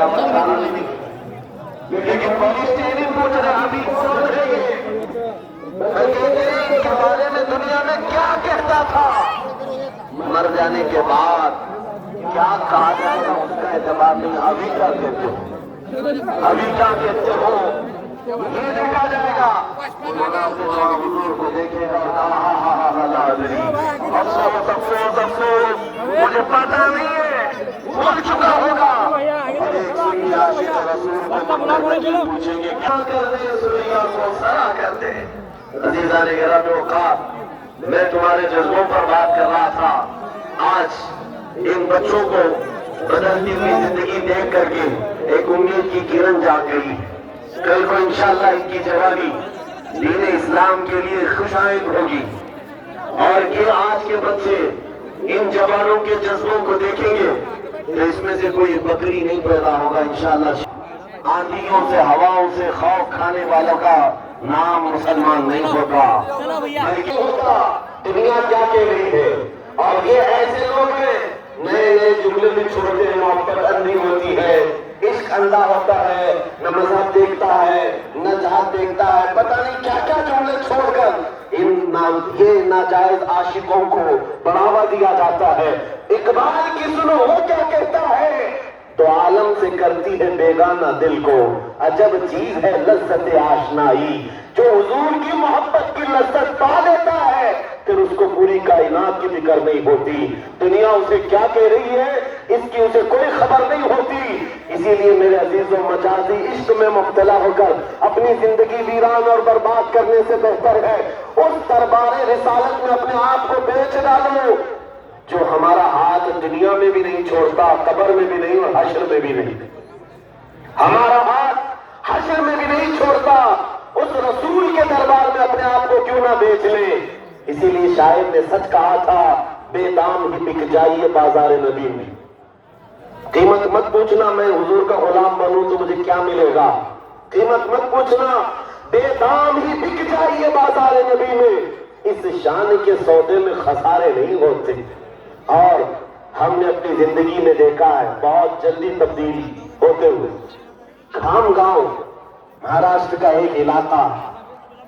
زیادہ بتانا نہیں، لیکن فلسطینی پوچھ رہے ابھی کون ہے یہ کے بارے میں دنیا میں کیا کہتا تھا، مر جانے کے بعد کیا کہا جائے گا اس کا اعتبار نہیں، ابھی کیا کہتے ہو، ابھی کیا کہتے ہو یہ دیکھا جائے گا۔ حضور کو دیکھے گا، افسوس افسوس افسوس مجھے پتا نہیں ہے، بھول چکا ہوگا۔ اور ایک سنی عاشق رسول کو پوچھیں گے کیا کر دیں سنیا کو سرا کر دیں۔ عزیزان گرامی اوقات، میں تمہارے جذبوں پر بات کر رہا تھا۔ آج ان بچوں کو بدلتی ہوئی زندگی دیکھ کر کے ایک امید کی کرن جاگ گئی، کل کو انشاءاللہ ان کی جوانی دین اسلام کے لیے خوشائند ہوگی، اور یہ آج کے بچے ان جوانوں کے جذبوں کو دیکھیں گے تو اس میں سے کوئی بکری نہیں پیدا ہوگا انشاءاللہ۔ آندھیوں سے ہواؤں سے خوف کھانے والوں کا نام مسلمان نہیں ہوگا، بلکہ ہوگا دنیا کیا کہہ رہی ہے۔ اور یہ ایسے لوگ ہیں نئے نئے جملے بھی چھوڑتے ہیں، محبت اندھی ہوتی ہے، عشق اندھا ہوتا ہے، نہ مذہب دیکھتا ہے نہ جہاد دیکھتا ہے، پتہ نہیں کیا کیا جملے چھوڑ کر یہ ناجائز عاشقوں کو بڑھاوا دیا جاتا ہے۔ اقبال کی سنو وہ کیا کہتا ہے، تو عالم سے کرتی ہے بیگانہ دل کو، عجب چیز ہے لذت آشنائی، جو حضور کی محبت کی لذت پا لیتا ہے پھر اس کو پوری کائنات کی فکر نہیں ہوتی، دنیا اسے کیا کہہ رہی ہے اس کی اسے کوئی خبر نہیں ہوتی۔ اسی لیے میرے عزیزوں، مجازی عشق میں مبتلا ہو کر اپنی زندگی ویران اور برباد کرنے سے بہتر ہے اس دربار رسالت میں اپنے آپ کو بیچ ڈالو جو ہمارا ہاتھ دنیا میں بھی نہیں چھوڑتا، قبر میں بھی نہیں اور حشر میں بھی نہیں، ہمارا ہاتھ حشر میں بھی نہیں چھوڑتا، اس رسول کے دربار میں اپنے آپ کو کیوں نہ بیچ لیں۔ اسی لیے شاعر نے سچ کہا تھا، بے دام ہی بک جائیے بازار نبی میں، قیمت مت پوچھنا میں حضور کا غلام بنوں تو مجھے کیا ملے گا، قیمت مت پوچھنا، بے دام ہی بک جائیے بازار نبی میں، اس شان کے سودے میں خسارے نہیں ہوتے۔ اور ہم نے اپنی زندگی میں دیکھا ہے بہت جلدی تبدیلی ہوتے ہوئے۔ کھام گاؤں مہاراشٹر کا ایک علاقہ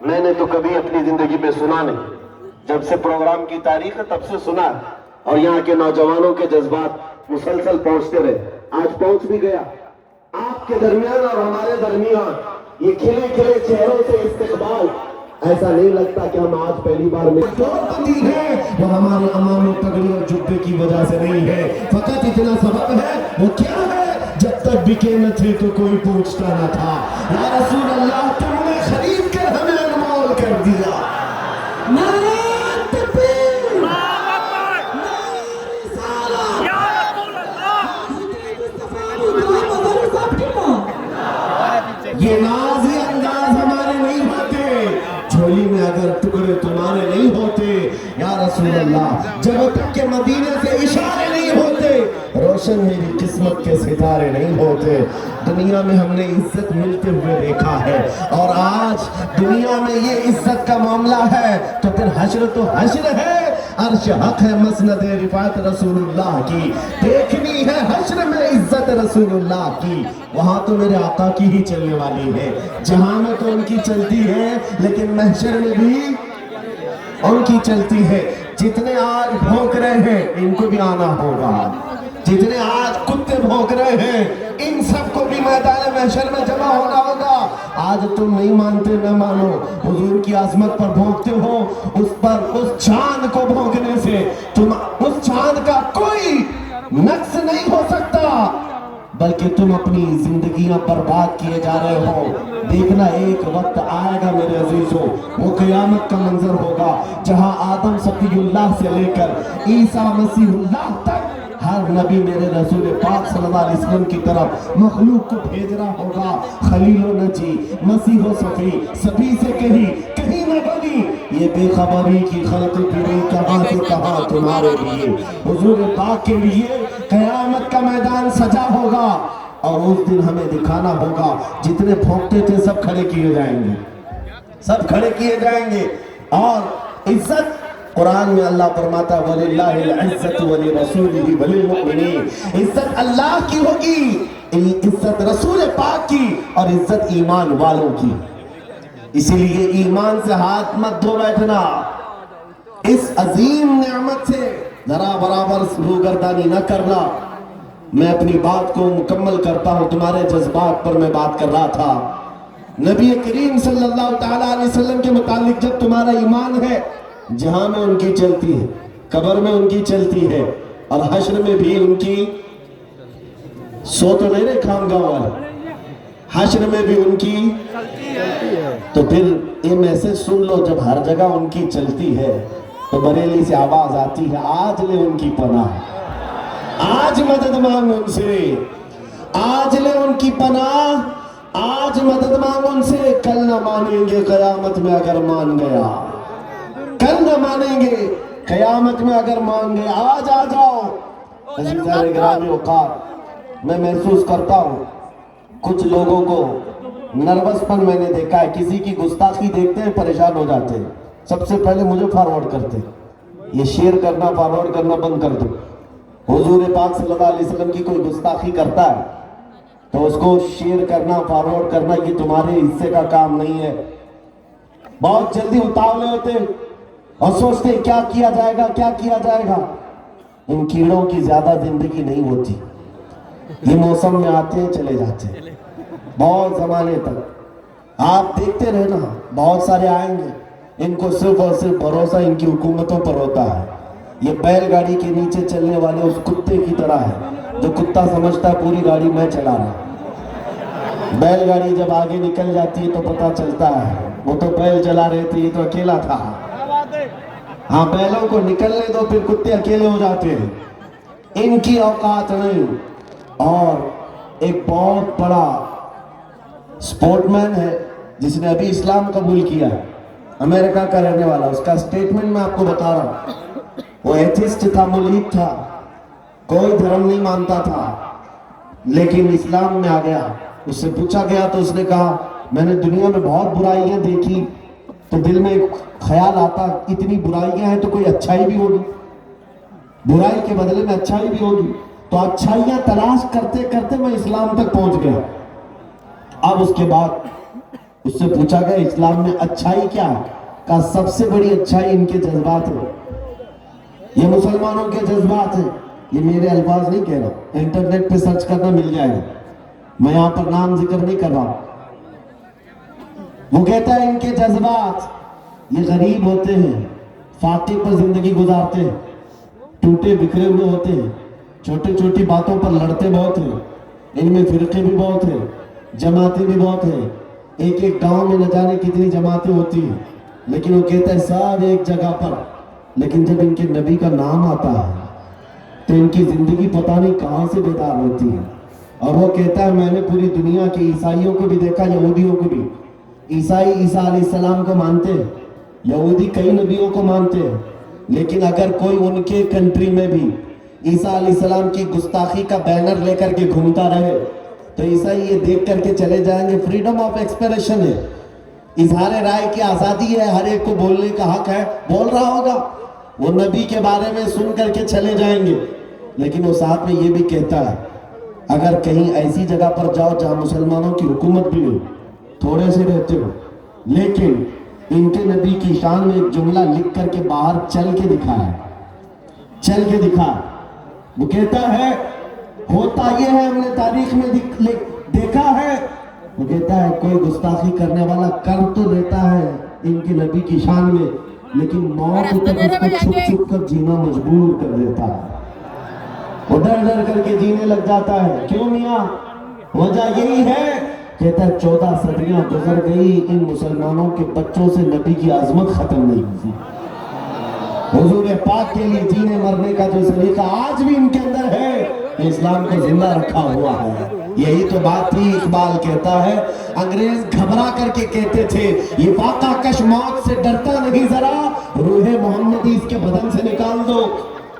میں نے تو کبھی اپنی زندگی میں سنا نہیں، جب سے پروگرام کی تاریخ ہے تب سے سنا، اور یہاں کے نوجوانوں کے جذبات مسلسل پہنچتے رہے، آج پہنچ بھی گیا آپ کے درمیان اور ہمارے درمیان۔ یہ کھلے کھلے چہروں سے استقبال، ایسا نہیں لگتا کہ ہم آج پہلی بار میں ہے، وہ ہمارے امان و پگڑی اور جبے کی وجہ سے نہیں ہے، فقط اتنا سبب ہے، وہ کیا ہے، جب تک بکے نہ تھے تو کوئی پوچھتا نہ تھا، یا رسول اللہ تم نے خرید کر ہمیں انمول کر دیا۔ نعرہ تکبیر، یہ نازی انداز ہمارے نہیں ہوتے، جھولی میں اگر ٹکڑے تمہارے نہیں ہوتے یا رسول اللہ، جب تک کہ مدینے سے اشارے نہیں ہوتے روشن میری قسمت کے ستارے نہیں ہوتے۔ دنیا میں ہم نے عزت ملتے ہوئے دیکھا ہے، اور آج دنیا میں یہ عزت کا معاملہ ہے تو پھر حشر تو حشر ہے، عرش حق ہے مسند رفعت رسول اللہ کی، دیکھنی ہے حشر میں عزت رسول اللہ کی، وہاں تو میرے آقا کی ہی چلنے والی ہے، جہاں میں تو ان کی چلتی ہے لیکن محشر میں بھی ان کی چلتی ہے۔ جتنے آج بھونک رہے ہیں ان کو بھی آنا ہوگا، جتنے آج کتے بھونک رہے ہیں ان سب کو بھی میدان محشر میں جمع ہونا ہوگا۔ آج تم نہیں مانتے نہ مانو، حضور کی عظمت پر بھونکتے ہو، اس چاند کو بھونکنے سے تم اس چاند کا کوئی نقص نہیں ہو سکتا، بلکہ تم اپنی زندگیاں برباد کیے جا رہے ہو۔ دیکھنا ایک وقت آئے گا میرے عزیزوں، وہ قیامت کا منظر ہوگا جہاں آدم صفی اللہ سے لے کر عیسیٰ مسیح اللہ تک ہر نبی میرے رسول پاک صلی اللہ علیہ وسلم کی طرف مخلوق کو بھیج رہا ہوگا، خلیل و نجی، مسیح و صفی، سبھی سے کہیں نہ بنی یہ بے خبری کی خلق پھری کہاں سے کہاں تمہارے لیے، حضور پاک کے لیے قیامت کا میدان سجا ہوگا، اور اس دن ہمیں دکھانا ہوگا جتنے بھونکتے تھے سب کھڑے کیے جائیں گے، سب کھڑے کیے جائیں گے، اور عزت قرآن میں اللہ فرماتا ہے وَلِلَّهِ الْعِزَّةُ وَلِرَسُولِهِ وَلِلْمُؤْمِنِينَ، عزت اللہ کی ہوگی، عزت رسول پاک کی، اور عزت ایمان والوں کی۔ اسی لیے ایمان سے ہاتھ مت دھو بیٹھنا، اس عظیم نعمت سے ذرا برابر روگردانی نہ کرنا۔ میں اپنی بات کو مکمل کرتا ہوں، تمہارے جذبات پر میں بات کر رہا تھا۔ نبی کریم صلی اللہ تعالیٰ علیہ وسلم کے متعلق جب تمہارا ایمان ہے، جہاں میں ان کی چلتی ہے، قبر میں ان کی چلتی ہے، اور حشر میں بھی ان کی، سو تو نہیں رہے خانگاہ والے، حشر میں بھی ان کی تو پھر یہ میسج سن لو، جب ہر جگہ ان کی چلتی ہے تو بریلی سے آواز آتی ہے آج لے ان کی پناہ، آج مدد مانگ ان سے، آج لے ان کی پناہ، آج مدد مانگ ان سے، کل نہ مانیں گے قیامت میں اگر مان گیا، کل نہ مانیں گے قیامت میں اگر مان گئے، آج آ جاؤ۔ عزیزان گرامی اوقات، میں محسوس کرتا ہوں کچھ لوگوں کو نروس پن میں نے دیکھا ہے، کسی کی گستاخی دیکھتے ہیں پریشان ہو جاتے ہیں، سب سے پہلے مجھے فارورڈ کرتے ہیں، یہ شیئر کرنا فارورڈ کرنا بند کر دو۔ حضور پاک صلی اللہ علیہ وسلم کی کوئی گستاخی کرتا ہے تو اس کو شیئر کرنا فارورڈ کرنا یہ تمہارے حصے کا کام نہیں ہے۔ بہت جلدی اتاولے ہوتے ہیں اور سوچتے ہیں کیا کیا جائے گا، کیا کیا جائے گا۔ ان کیڑوں کی زیادہ زندگی نہیں ہوتی، یہ موسم میں آتے ہیں چلے جاتے ہیں، بہت زمانے تک آپ دیکھتے رہنا، بہت سارے آئیں گے، ان کو صرف اور صرف بھروسہ ان کی حکومتوں پر ہوتا ہے۔ یہ بیل گاڑی کے نیچے چلنے والے اس کتے کی طرح ہے جو کتا سمجھتا ہے پوری گاڑی میں چلا رہا۔ بیل گاڑی جب آگے نکل جاتی ہے تو پتہ چلتا ہے وہ تو بیل چلا رہے تھے، یہ تو اکیلا تھا۔ ہاں بیلوں کو نکلنے دو، پھر کتے اکیلے ہو جاتے ہیں، ان کی اوقات نہیں۔ اور ایک بہت بڑا سپورٹ مین ہے جس نے ابھی اسلام قبول کیا ہے، امریکہ کا رہنے والا، اس کا سٹیٹمنٹ میں آپ کو بتا رہا ہوں۔ وہ ایتھسٹ تھا، ملحد تھا، کوئی دھرم نہیں مانتا تھا، لیکن اسلام میں آ گیا۔ اس سے پوچھا گیا تو اس نے کہا میں نے دنیا میں بہت برائیاں دیکھی تو دل میں ایک خیال آتا اتنی برائیاں ہیں تو کوئی اچھائی بھی ہوگی، برائی کے بدلے میں اچھائی بھی ہوگی، تو اچھائیاں تلاش کرتے کرتے میں اسلام تک پہنچ گیا۔ اب اس کے بعد اس سے پوچھا گیا اسلام میں اچھائی کیا ہے؟ کہا سب سے بڑی اچھائی ان کے جذبات ہیں، یہ مسلمانوں کے جذبات ہیں۔ یہ میرے الفاظ نہیں کہہ رہا، انٹرنیٹ پہ سرچ کرنا مل جائے گا، میں یہاں پر نام ذکر نہیں کر رہا۔ وہ کہتا ہے ان کے جذبات، یہ غریب ہوتے ہیں، فاقے پر زندگی گزارتے ہیں، ٹوٹے بکھرے ہوئے ہوتے ہیں، چھوٹی چھوٹی باتوں پر لڑتے بہت ہیں، ان میں فرقے بھی بہت ہیں، جماعتیں بھی بہت ہیں، ایک ایک گاؤں میں نہ جانے کتنی جماعتیں ہوتی ہیں، لیکن وہ کہتا ہے سب ایک جگہ پر، لیکن جب ان کے نبی کا نام آتا ہے تو ان کی زندگی پتہ نہیں کہاں سے بیدار ہوتی ہے۔ اور وہ کہتا ہے میں نے پوری دنیا کے عیسائیوں کو بھی دیکھا، یہودیوں کو بھی، عیسائی عیسیٰ علیہ السلام کو مانتے ہیں، یہودی کئی نبیوں کو مانتے ہیں، لیکن اگر کوئی ان کے کنٹری میں بھی عیسیٰ علیہ السلام کی گستاخی کا بینر لے کر کے گھومتا رہے تو عیسائی یہ دیکھ کر کے چلے جائیں گے فریڈم آف ایکسپریشن ہے، اظہار رائے کی آزادی ہے، ہر ایک کو بولنے کا حق ہے، بول رہا ہوگا، وہ نبی کے بارے میں سن کر کے چلے جائیں گے۔ لیکن وہ ساتھ میں یہ بھی کہتا ہے اگر کہیں ایسی جگہ پر جاؤ جہاں مسلمانوں کی حکومت بھی نہیں، تھوڑے سے رہتے ہو، لیکن ان کے نبی کی شان میں ایک جملہ لکھ کر کے باہر چل کے دکھا ہے، چل کے دکھا۔ وہ کہتا ہے ہوتا یہ ہے ہم نے تاریخ میں دیکھا ہے، وہ کہتا ہے کوئی گستاخی کرنے والا کر تو لیتا ہے ان کے نبی کی شان میں، لیکن موت تک اس کو چھپ چھپ کر جینا مجبور کر دیتا ہے، وہ ڈر ڈر کر کے جینے لگ جاتا ہے۔ کیوں میاں؟ وجہ یہی ہے، کہتا ہے 14 صدیاں گزر گئی، ان مسلمانوں کے بچوں سے نبی کی عظمت ختم نہیں ہوئی، حضور پاک کے لیے جینے مرنے کا جو سلیقہ آج بھی ان کے اندر ہے، اسلام کو زندہ رکھا ہوا ہے۔ یہی تو بات تھی، اقبال کہتا ہے انگریز گھبرا کر کے کہتے تھے یہ فاقہ کش موت سے ڈرتا نہیں، ذرا روح محمدی اس کے بدن سے نکال دو۔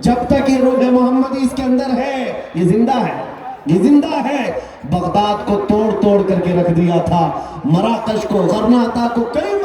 جب تک یہ روح محمدی اس کے اندر ہے یہ زندہ ہے، یہ زندہ ہے۔ بغداد کو توڑ توڑ کر کے رکھ دیا تھا، مراکش کو، غرناطہ کو، کئی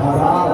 1000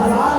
1000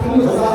3000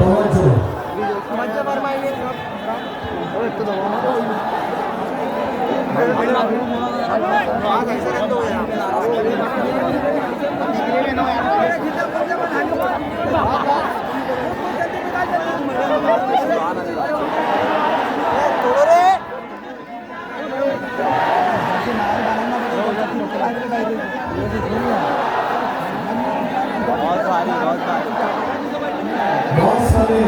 توجہ بہت سارے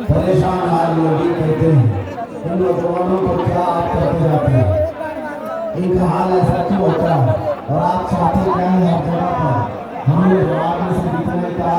پریشان حال لوگ یہ کہتے ہیں ان نوجوانوں کو کیا آپ کرتے جاتے ہیں، ان کا حال ایسا کیوں ہوتا ہے اور آپ چاہتے کیا ہیں ہر جگہ پر؟ ہم نے جواب میں سے اتنا ہی کہا